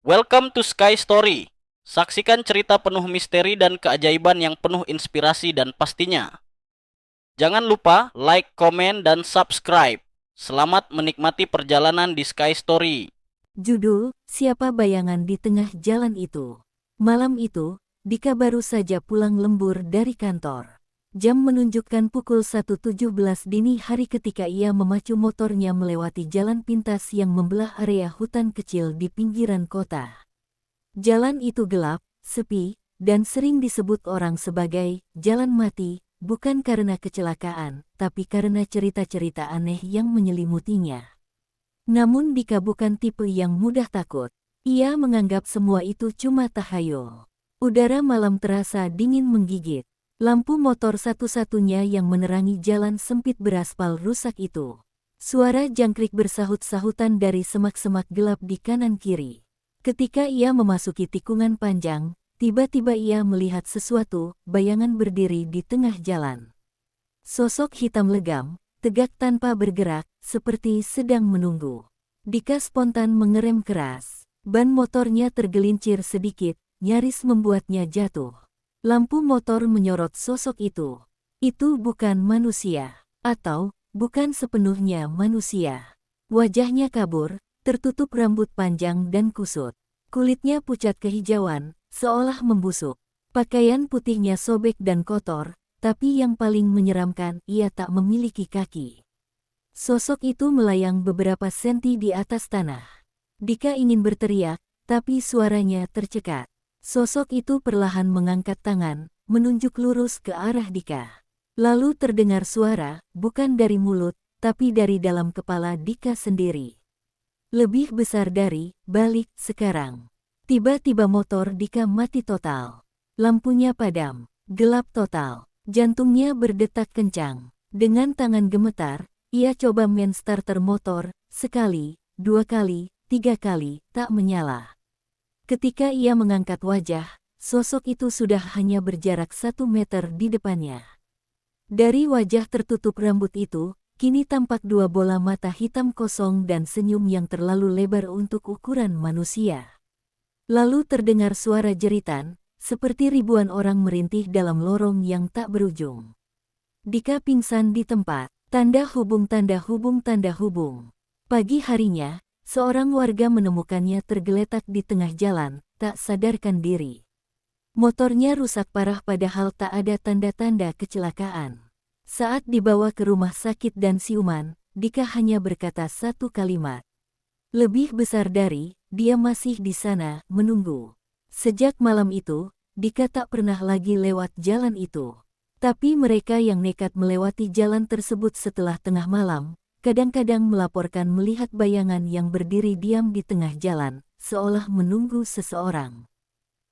Welcome to Sky Story. Saksikan cerita penuh misteri dan keajaiban yang penuh inspirasi dan pastinya. Jangan lupa like, komen, dan subscribe. Selamat menikmati perjalanan di Sky Story. Judul, Siapa Bayangan di Tengah Jalan Itu? Malam itu, Dika baru saja pulang lembur dari kantor. Jam menunjukkan pukul 1.17 dini hari ketika ia memacu motornya melewati jalan pintas yang membelah area hutan kecil di pinggiran kota. Jalan itu gelap, sepi, dan sering disebut orang sebagai jalan mati, bukan karena kecelakaan, tapi karena cerita-cerita aneh yang menyelimutinya. Namun Dika bukan tipe yang mudah takut. Ia menganggap semua itu cuma tahayul. Udara malam terasa dingin menggigit. Lampu motor satu-satunya yang menerangi jalan sempit beraspal rusak itu. Suara jangkrik bersahut-sahutan dari semak-semak gelap di kanan kiri. Ketika ia memasuki tikungan panjang, tiba-tiba ia melihat sesuatu, bayangan berdiri di tengah jalan. Sosok hitam legam, tegak tanpa bergerak, seperti sedang menunggu. Dika spontan mengerem keras. Ban motornya tergelincir sedikit, nyaris membuatnya jatuh. Lampu motor menyorot sosok itu. Itu bukan manusia, atau bukan sepenuhnya manusia. Wajahnya kabur, tertutup rambut panjang dan kusut. Kulitnya pucat kehijauan, seolah membusuk. Pakaian putihnya sobek dan kotor, tapi yang paling menyeramkan, ia tak memiliki kaki. Sosok itu melayang beberapa senti di atas tanah. Dika ingin berteriak, tapi suaranya tercekat. Sosok itu perlahan mengangkat tangan, menunjuk lurus ke arah Dika. Lalu terdengar suara, bukan dari mulut, tapi dari dalam kepala Dika sendiri. Lebih besar dari, balik, sekarang. Tiba-tiba motor Dika mati total. Lampunya padam, gelap total. Jantungnya berdetak kencang. Dengan tangan gemetar, ia coba main starter motor, sekali, dua kali, tiga kali, tak menyala. Ketika ia mengangkat wajah, sosok itu sudah hanya berjarak 1 meter di depannya. Dari wajah tertutup rambut itu, kini tampak dua bola mata hitam kosong dan senyum yang terlalu lebar untuk ukuran manusia. Lalu terdengar suara jeritan, seperti ribuan orang merintih dalam lorong yang tak berujung. Dika pingsan di tempat. Tanda hubung, tanda hubung, tanda hubung. Pagi harinya, seorang warga menemukannya tergeletak di tengah jalan, tak sadarkan diri. Motornya rusak parah padahal tak ada tanda-tanda kecelakaan. Saat dibawa ke rumah sakit dan siuman, Dika hanya berkata satu kalimat. Lebih besar dari, dia masih di sana, menunggu. Sejak malam itu, Dika tak pernah lagi lewat jalan itu. Tapi mereka yang nekat melewati jalan tersebut setelah tengah malam, kadang-kadang melaporkan melihat bayangan yang berdiri diam di tengah jalan, seolah menunggu seseorang.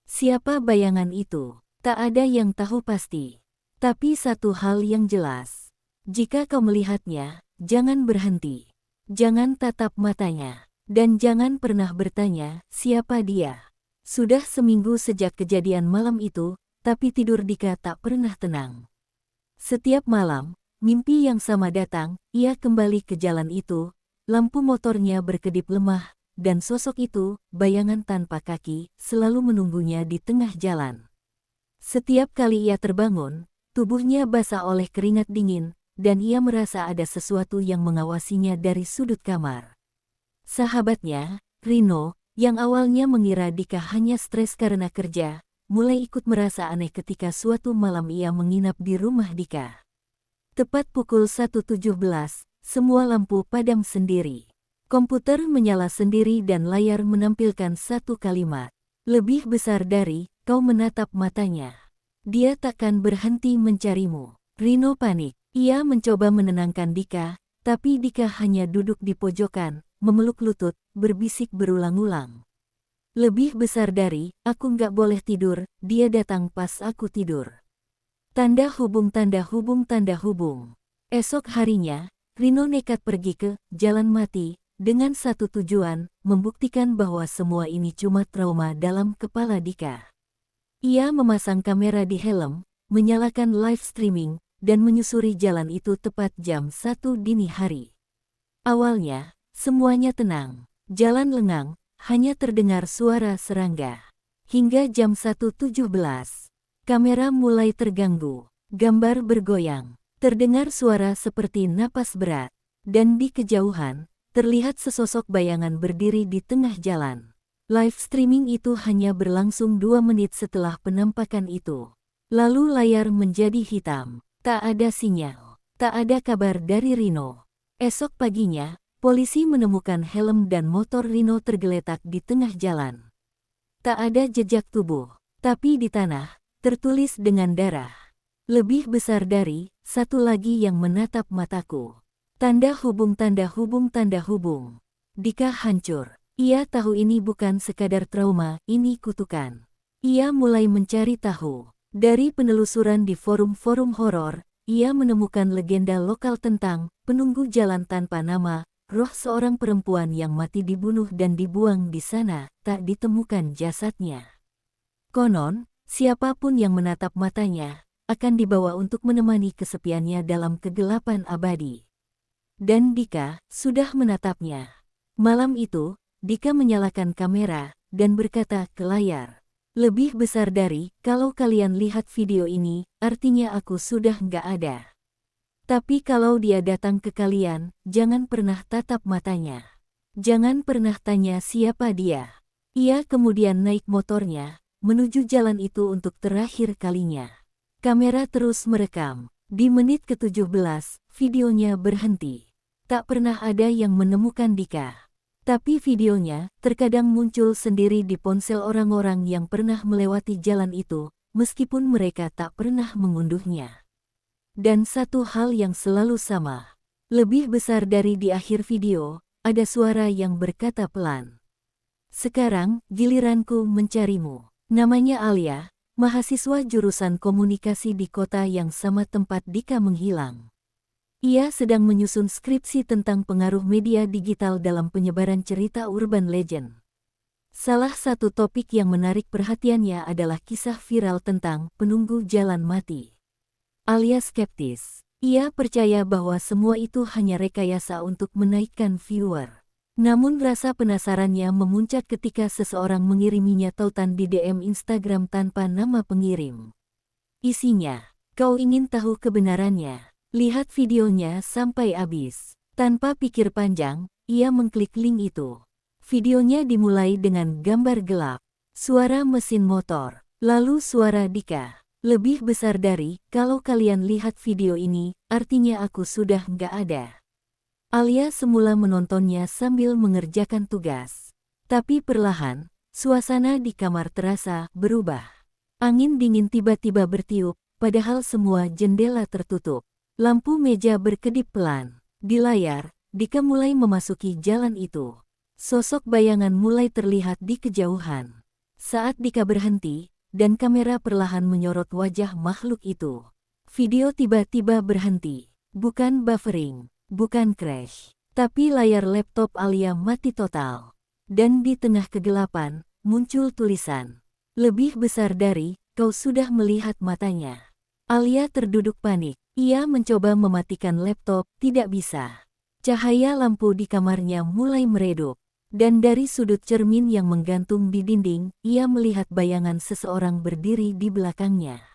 Siapa bayangan itu? Tak ada yang tahu pasti. Tapi satu hal yang jelas. Jika kau melihatnya, jangan berhenti. Jangan tatap matanya. Dan jangan pernah bertanya, siapa dia. Sudah seminggu sejak kejadian malam itu, tapi tidur Dika tak pernah tenang. Setiap malam, mimpi yang sama datang, ia kembali ke jalan itu, lampu motornya berkedip lemah, dan sosok itu, bayangan tanpa kaki, selalu menunggunya di tengah jalan. Setiap kali ia terbangun, tubuhnya basah oleh keringat dingin, dan ia merasa ada sesuatu yang mengawasinya dari sudut kamar. Sahabatnya, Rino, yang awalnya mengira Dika hanya stres karena kerja, mulai ikut merasa aneh ketika suatu malam ia menginap di rumah Dika. Tepat pukul 1.17, semua lampu padam sendiri. Komputer menyala sendiri dan layar menampilkan satu kalimat. Lebih besar dari, kau menatap matanya. Dia takkan berhenti mencarimu. Rino panik. Ia mencoba menenangkan Dika, tapi Dika hanya duduk di pojokan, memeluk lutut, berbisik berulang-ulang. Lebih besar dari, aku nggak boleh tidur, dia datang pas aku tidur. Tanda hubung, tanda hubung, tanda hubung. Esok harinya, Rino nekat pergi ke jalan mati, dengan satu tujuan, membuktikan bahwa semua ini cuma trauma dalam kepala Dika. Ia memasang kamera di helm, menyalakan live streaming, dan menyusuri jalan itu tepat jam 1 dini hari. Awalnya, semuanya tenang, jalan lengang, hanya terdengar suara serangga. Hingga jam 1.17, kamera mulai terganggu, gambar bergoyang, terdengar suara seperti napas berat, dan di kejauhan, terlihat sesosok bayangan berdiri di tengah jalan. Live streaming itu hanya berlangsung 2 menit setelah penampakan itu. Lalu layar menjadi hitam, tak ada sinyal, tak ada kabar dari Rino. Esok paginya, polisi menemukan helm dan motor Rino tergeletak di tengah jalan. Tak ada jejak tubuh, tapi di tanah, tertulis dengan darah. Lebih besar dari, satu lagi yang menatap mataku. Tanda hubung tanda hubung tanda hubung. Dika hancur. Ia tahu ini bukan sekadar trauma, ini kutukan. Ia mulai mencari tahu. Dari penelusuran di forum-forum horor, ia menemukan legenda lokal tentang penunggu jalan tanpa nama, roh seorang perempuan yang mati dibunuh dan dibuang di sana, tak ditemukan jasadnya. Konon, siapapun yang menatap matanya, akan dibawa untuk menemani kesepiannya dalam kegelapan abadi. Dan Dika sudah menatapnya. Malam itu, Dika menyalakan kamera, dan berkata ke layar, "Lebih besar dari, kalau kalian lihat video ini, artinya aku sudah nggak ada. Tapi kalau dia datang ke kalian, jangan pernah tatap matanya. Jangan pernah tanya siapa dia." Ia kemudian naik motornya, menuju jalan itu untuk terakhir kalinya. Kamera terus merekam. Di menit ke-17, videonya berhenti. Tak pernah ada yang menemukan Dika. Tapi videonya terkadang muncul sendiri di ponsel orang-orang yang pernah melewati jalan itu, meskipun mereka tak pernah mengunduhnya. Dan satu hal yang selalu sama, lebih besar dari di akhir video, ada suara yang berkata pelan, "Sekarang, giliranku mencarimu." Namanya Alia, mahasiswa jurusan komunikasi di kota yang sama tempat Dika menghilang. Ia sedang menyusun skripsi tentang pengaruh media digital dalam penyebaran cerita urban legend. Salah satu topik yang menarik perhatiannya adalah kisah viral tentang penunggu jalan mati. Alia skeptis. Ia percaya bahwa semua itu hanya rekayasa untuk menaikkan viewer. Namun rasa penasarannya memuncak ketika seseorang mengiriminya tautan di DM Instagram tanpa nama pengirim. Isinya, "Kau ingin tahu kebenarannya? Lihat videonya sampai habis." Tanpa pikir panjang, ia mengklik link itu. Videonya dimulai dengan gambar gelap, suara mesin motor, lalu suara Dika. "Lebih besar dari, kalau kalian lihat video ini, artinya aku sudah nggak ada." Alia semula menontonnya sambil mengerjakan tugas. Tapi perlahan, suasana di kamar terasa berubah. Angin dingin tiba-tiba bertiup, padahal semua jendela tertutup. Lampu meja berkedip pelan. Di layar, Dika mulai memasuki jalan itu. Sosok bayangan mulai terlihat di kejauhan. Saat Dika berhenti, dan kamera perlahan menyorot wajah makhluk itu, video tiba-tiba berhenti. Bukan buffering, bukan crash, tapi layar laptop Alia mati total. Dan di tengah kegelapan, muncul tulisan, "Lebih besar dari, kau sudah melihat matanya." Alia terduduk panik. Ia mencoba mematikan laptop, tidak bisa. Cahaya lampu di kamarnya mulai meredup. Dan dari sudut cermin yang menggantung di dinding, ia melihat bayangan seseorang berdiri di belakangnya.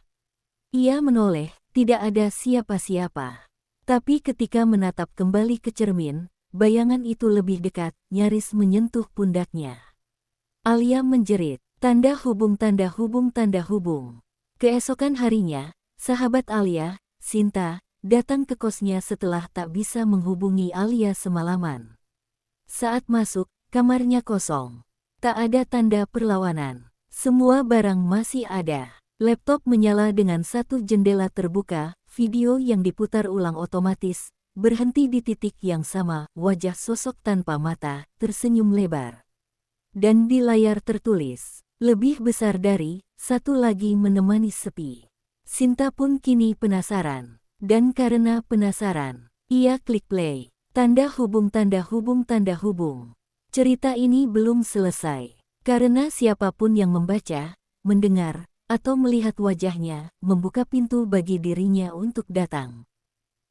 Ia menoleh, tidak ada siapa-siapa. Tapi ketika menatap kembali ke cermin, bayangan itu lebih dekat, nyaris menyentuh pundaknya. Alia menjerit, tanda hubung tanda hubung tanda hubung. Keesokan harinya, sahabat Alia, Sinta, datang ke kosnya setelah tak bisa menghubungi Alia semalaman. Saat masuk, kamarnya kosong. Tak ada tanda perlawanan. Semua barang masih ada. Laptop menyala dengan satu jendela terbuka, video yang diputar ulang otomatis, berhenti di titik yang sama, wajah sosok tanpa mata, tersenyum lebar. Dan di layar tertulis, "Lebih besar dari, satu lagi menemani sepi." Sinta pun kini penasaran. Dan karena penasaran, ia klik play. Tanda hubung tanda hubung tanda hubung. Cerita ini belum selesai, karena siapapun yang membaca, mendengar, atau melihat wajahnya, membuka pintu bagi dirinya untuk datang.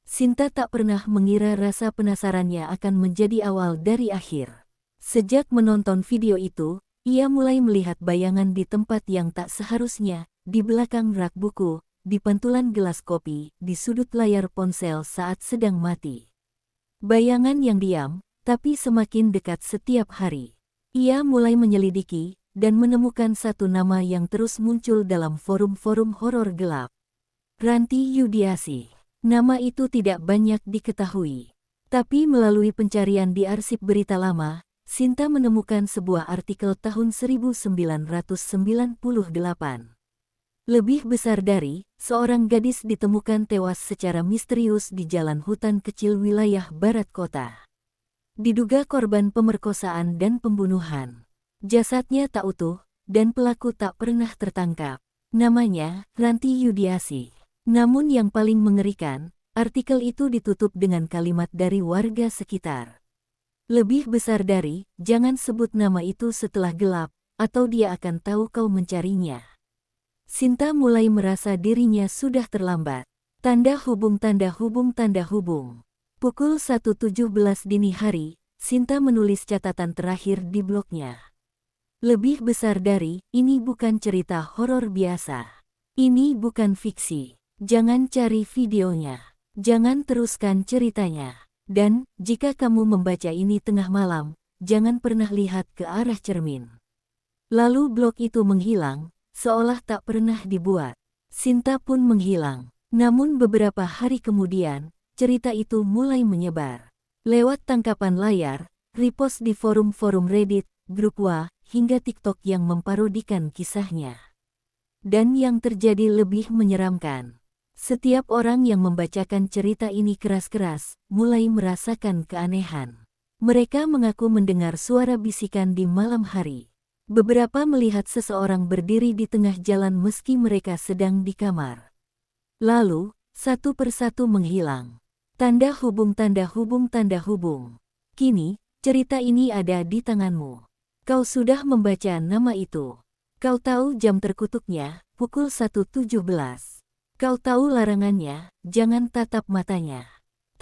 Sinta tak pernah mengira rasa penasarannya akan menjadi awal dari akhir. Sejak menonton video itu, ia mulai melihat bayangan di tempat yang tak seharusnya, di belakang rak buku, di pantulan gelas kopi, di sudut layar ponsel saat sedang mati. Bayangan yang diam, tapi semakin dekat setiap hari. Ia mulai menyelidiki, dan menemukan satu nama yang terus muncul dalam forum-forum horor gelap. Ranti Yudiasih. Nama itu tidak banyak diketahui. Tapi melalui pencarian di arsip berita lama, Sinta menemukan sebuah artikel tahun 1998. Lebih besar dari, seorang gadis ditemukan tewas secara misterius di jalan hutan kecil wilayah barat kota. Diduga korban pemerkosaan dan pembunuhan. Jasadnya tak utuh, dan pelaku tak pernah tertangkap. Namanya, Ranti Yudiasih. Namun yang paling mengerikan, artikel itu ditutup dengan kalimat dari warga sekitar. Lebih besar dari, jangan sebut nama itu setelah gelap, atau dia akan tahu kau mencarinya. Sinta mulai merasa dirinya sudah terlambat. Tanda hubung tanda hubung tanda hubung. Pukul 1.17 dini hari, Sinta menulis catatan terakhir di blognya. Lebih besar dari, ini bukan cerita horor biasa. Ini bukan fiksi. Jangan cari videonya. Jangan teruskan ceritanya. Dan, jika kamu membaca ini tengah malam, jangan pernah lihat ke arah cermin. Lalu blog itu menghilang, seolah tak pernah dibuat. Sinta pun menghilang. Namun beberapa hari kemudian, cerita itu mulai menyebar. Lewat tangkapan layar, repost di forum-forum Reddit, grup WA, hingga TikTok yang memparodikan kisahnya. Dan yang terjadi lebih menyeramkan. Setiap orang yang membacakan cerita ini keras-keras, mulai merasakan keanehan. Mereka mengaku mendengar suara bisikan di malam hari. Beberapa melihat seseorang berdiri di tengah jalan meski mereka sedang di kamar. Lalu, satu persatu menghilang. Tanda hubung tanda hubung tanda hubung. Kini, cerita ini ada di tanganmu. Kau sudah membaca nama itu. Kau tahu jam terkutuknya, pukul 1.17. Kau tahu larangannya, jangan tatap matanya.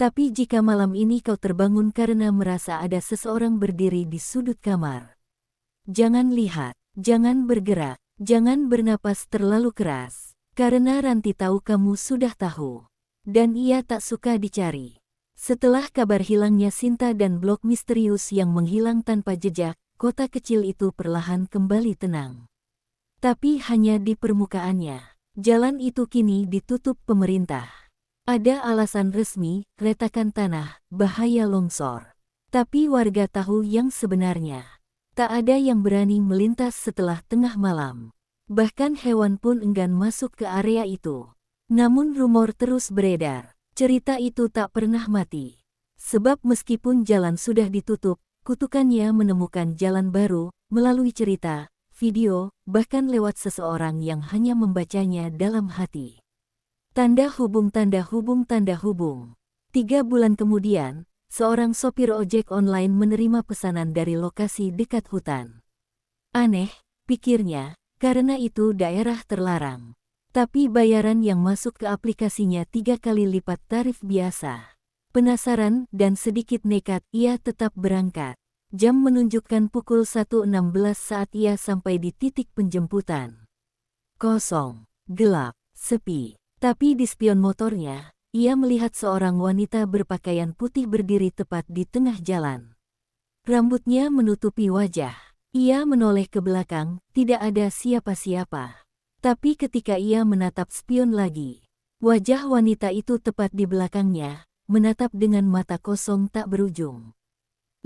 Tapi jika malam ini kau terbangun karena merasa ada seseorang berdiri di sudut kamar. Jangan lihat, jangan bergerak, jangan bernapas terlalu keras. Karena Ranti tahu kamu sudah tahu. Dan ia tak suka dicari. Setelah kabar hilangnya Sinta dan blog misterius yang menghilang tanpa jejak, kota kecil itu perlahan kembali tenang. Tapi hanya di permukaannya. Jalan itu kini ditutup pemerintah. Ada alasan resmi, retakan tanah, bahaya longsor. Tapi warga tahu yang sebenarnya. Tak ada yang berani melintas setelah tengah malam. Bahkan hewan pun enggan masuk ke area itu. Namun rumor terus beredar. Cerita itu tak pernah mati. Sebab meskipun jalan sudah ditutup, kutukannya menemukan jalan baru, melalui cerita, video, bahkan lewat seseorang yang hanya membacanya dalam hati. Tanda hubung tanda hubung tanda hubung. 3 bulan kemudian, seorang sopir ojek online menerima pesanan dari lokasi dekat hutan. Aneh, pikirnya, karena itu daerah terlarang. Tapi bayaran yang masuk ke aplikasinya 3 kali lipat tarif biasa. Penasaran dan sedikit nekat, ia tetap berangkat. Jam menunjukkan pukul 1.16 saat ia sampai di titik penjemputan. Kosong, gelap, sepi. Tapi di spion motornya, ia melihat seorang wanita berpakaian putih berdiri tepat di tengah jalan. Rambutnya menutupi wajah. Ia menoleh ke belakang, tidak ada siapa-siapa. Tapi ketika ia menatap spion lagi, wajah wanita itu tepat di belakangnya, menatap dengan mata kosong tak berujung.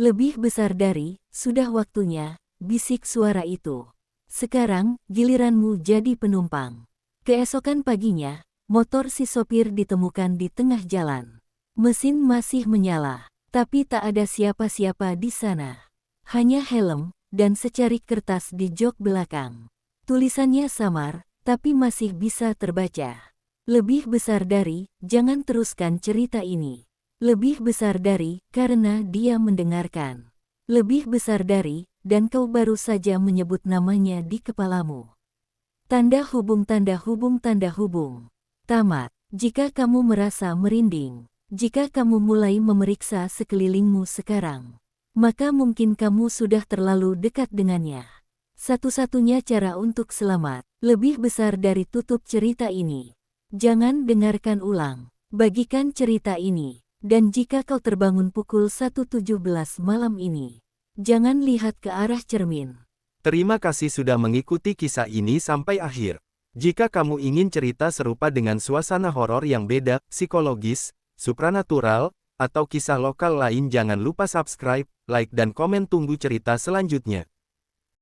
Lebih besar dari, sudah waktunya, bisik suara itu. Sekarang, giliranmu jadi penumpang. Keesokan paginya, motor si sopir ditemukan di tengah jalan. Mesin masih menyala, tapi tak ada siapa-siapa di sana. Hanya helm, dan secarik kertas di jok belakang. Tulisannya samar, tapi masih bisa terbaca. Lebih besar dari, jangan teruskan cerita ini. Lebih besar dari, karena dia mendengarkan. Lebih besar dari, dan kau baru saja menyebut namanya di kepalamu. Tanda hubung tanda hubung tanda hubung. Tamat. Jika kamu merasa merinding, jika kamu mulai memeriksa sekelilingmu sekarang, maka mungkin kamu sudah terlalu dekat dengannya. Satu-satunya cara untuk selamat, lebih besar dari tutup cerita ini. Jangan dengarkan ulang. Bagikan cerita ini. Dan jika kau terbangun pukul 1.17 malam ini, jangan lihat ke arah cermin. Terima kasih sudah mengikuti kisah ini sampai akhir. Jika kamu ingin cerita serupa dengan suasana horor yang beda, psikologis, supranatural, atau kisah lokal lain, jangan lupa subscribe, like dan komen. Tunggu cerita selanjutnya.